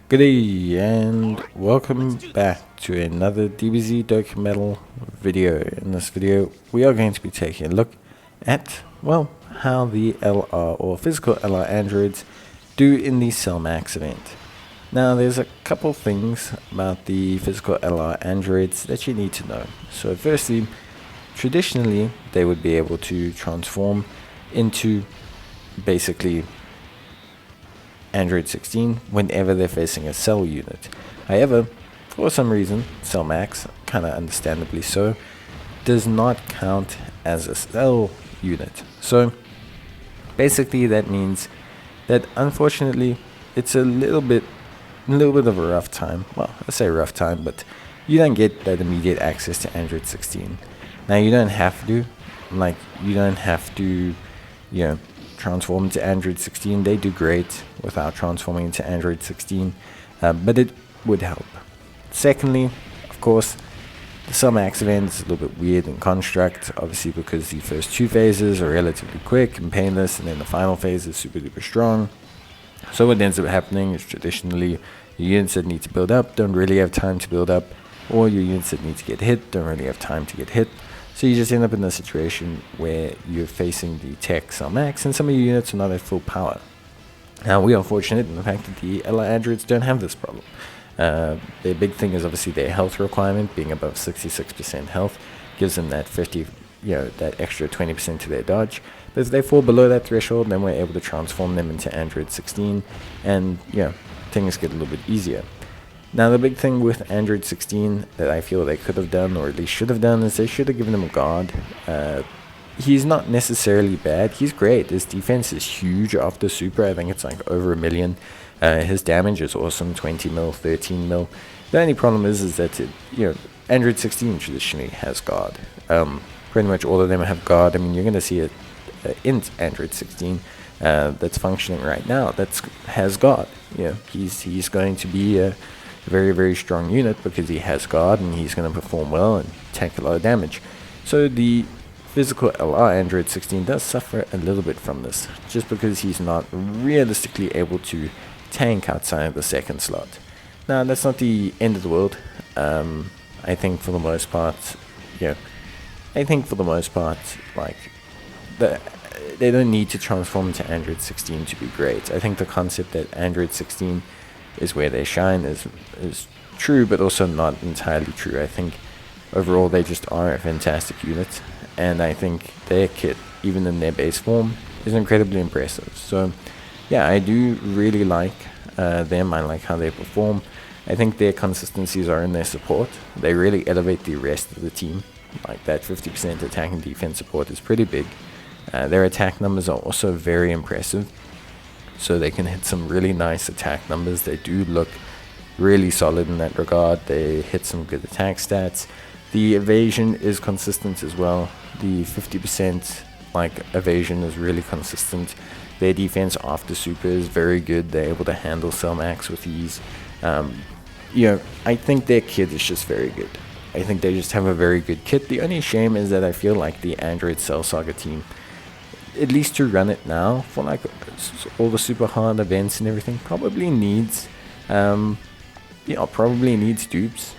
Good day and welcome back to another Dbz Dokkan video. In this video, we are going to be taking a look at, well, how the LR or physical LR androids do in the Cell Max event. Now, there's a couple things about the physical LR androids that you need to know. So firstly, traditionally, they would be able to transform into basically Android 16 whenever they're facing a cell unit. However, for some reason, Cell Max, kind of understandably so, does not count as a cell unit. So basically that means that unfortunately it's a little bit of a rough time. Well, I say rough time, but you don't get that immediate access to Android 16. Now you don't have to, transform into Android 16. They do great without transforming into Android 16, but it would help. Secondly, of course, the Cell Max event is a little bit weird in construct, obviously because the first two phases are relatively quick and painless, and then the final phase is super duper strong. So what ends up happening is traditionally your units that need to build up don't really have time to build up, or your units that need to get hit don't really have time to get hit. So you just end up in a situation where you're facing the tech Cell Max and some of your units are not at full power. Now, we are fortunate in the fact that the LR androids don't have this problem. Their big thing is obviously their health requirement. Being above 66% health gives them that that extra 20% to their dodge. But if they fall below that threshold, then we're able to transform them into Android 16, and things get a little bit easier. Now, the big thing with Android 16 that I feel they could have done, or at least should have done, is they should have given him a guard. He's not necessarily bad. He's great. His defense is huge after super. I think it's like over 1 million. His damage is awesome, 20 mil, 13 mil. The only problem is that Android 16 traditionally has guard. Pretty much all of them have guard. I mean, you're going to see it in Android 16 that's functioning right now that has guard. He's going to be a very, very strong unit because he has guard and he's going to perform well and take a lot of damage. So the physical LR Android 16 does suffer a little bit from this, just because he's not realistically able to tank outside of the second slot. Now, that's not the end of the world. I think for the most part, like, they don't need to transform into Android 16 to be great. I think the concept that Android 16 is where they shine is true, but also not entirely true. I think overall they just are a fantastic unit, and I think their kit, even in their base form, is incredibly impressive. So yeah, I do really like them. I like how they perform. I think their consistencies are in their support. They really elevate the rest of the team. Like, that 50% attack and defense support is pretty big. Their attack numbers are also very impressive, so they can hit some really nice attack numbers. They do look really solid in that regard. They hit some good attack stats. The evasion is consistent as well. The 50% evasion is really consistent. Their defense after super is very good. They're able to handle Cell Max with ease. I think their kit is just very good. I think they just have a very good kit. The only shame is that I feel like the Android Cell Saga team, at least to run it now for all the super hard events and everything, probably needs dupes.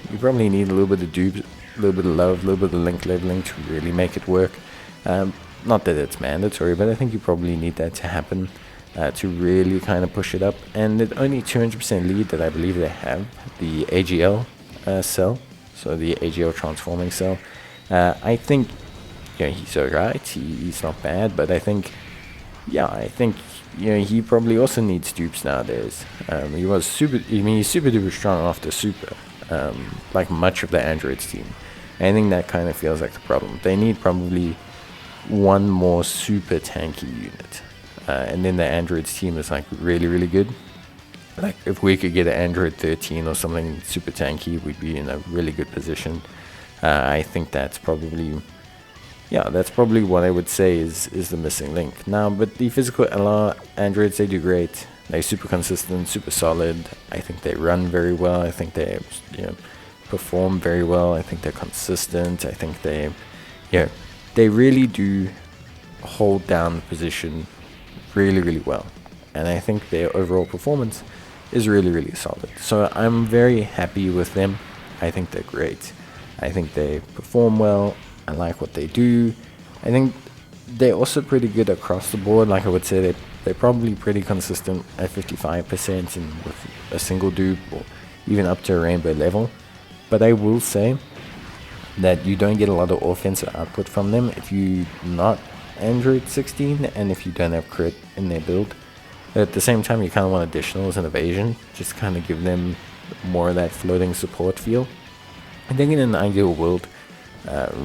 You probably need a little bit of dupes, a little bit of love, a little bit of link leveling to really make it work. Not that it's mandatory, but I think you probably need that to happen to really kind of push it up. And the only 200% lead that I believe they have, the AGL cell, so the AGL transforming cell, I think he's alright. He's not bad, but I think he probably also needs dupes nowadays. He's super duper strong after super, like much of the Androids team. I think that kind of feels like the problem. They need probably one more super tanky unit, and then the Androids team is really, really good. Like, if we could get an Android 13 or something super tanky, we'd be in a really good position. I think that's probably what I would say is the missing link. Now, but the physical LR androids, they do great. They're super consistent, super solid. I think they run very well. I think they perform very well. I think they're consistent. I think they really do hold down the position really, really well. And I think their overall performance is really, really solid. So I'm very happy with them. I think they're great. I think they perform well. I like what they do. I think they're also pretty good across the board. Like I would say, they're probably pretty consistent at 55% and with a single dupe or even up to a rainbow level. But I will say that you don't get a lot of offensive output from them if you're not Android 16 and if you don't have crit in their build. But at the same time, you kind of want additionals and evasion, just kind of give them more of that floating support feel. I think in an ideal world,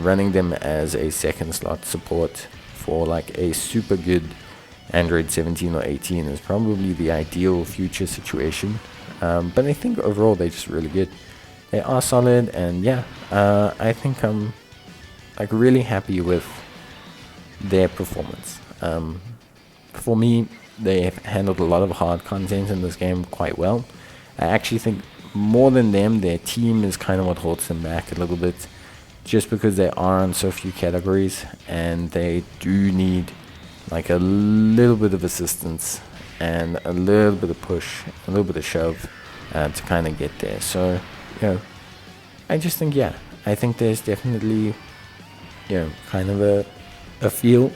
running them as a second slot support for like a super good Android 17 or 18 is probably the ideal future situation. But I think overall they're just really good. They are solid, and yeah, I think I'm like really happy with their performance. For me, they have handled a lot of hard content in this game quite well. I actually think more than them, their team is kind of what holds them back a little bit, just because they are on so few categories and they do need like a little bit of assistance and a little bit of push, a little bit of shove to kind of get there. So, you know, I just think, yeah, I think there's definitely, you know, kind of a feel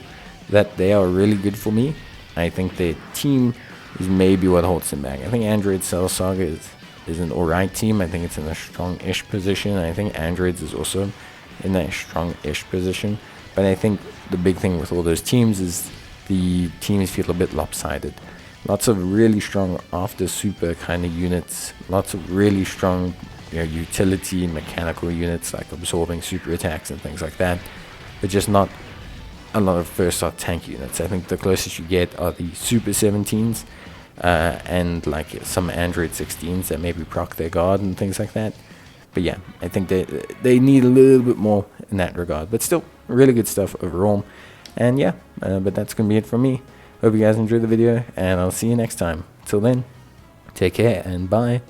that they are really good for me. I think their team is maybe what holds them back. I think Android Cell Saga is an alright team. I think it's in a strong-ish position. I think Androids is also in that strong-ish position. But I think the big thing with all those teams is the teams feel a bit lopsided. Lots of really strong after super kind of units. Lots of really strong, you know, utility mechanical units like absorbing super attacks and things like that. But just not a lot of first shot tank units. I think the closest you get are the Super 17s and like some Android 16s that maybe proc their guard and things like that. But yeah, I think they need a little bit more in that regard. But still, really good stuff overall. And yeah, but that's going to be it from me. Hope you guys enjoyed the video, and I'll see you next time. Till then, take care and bye.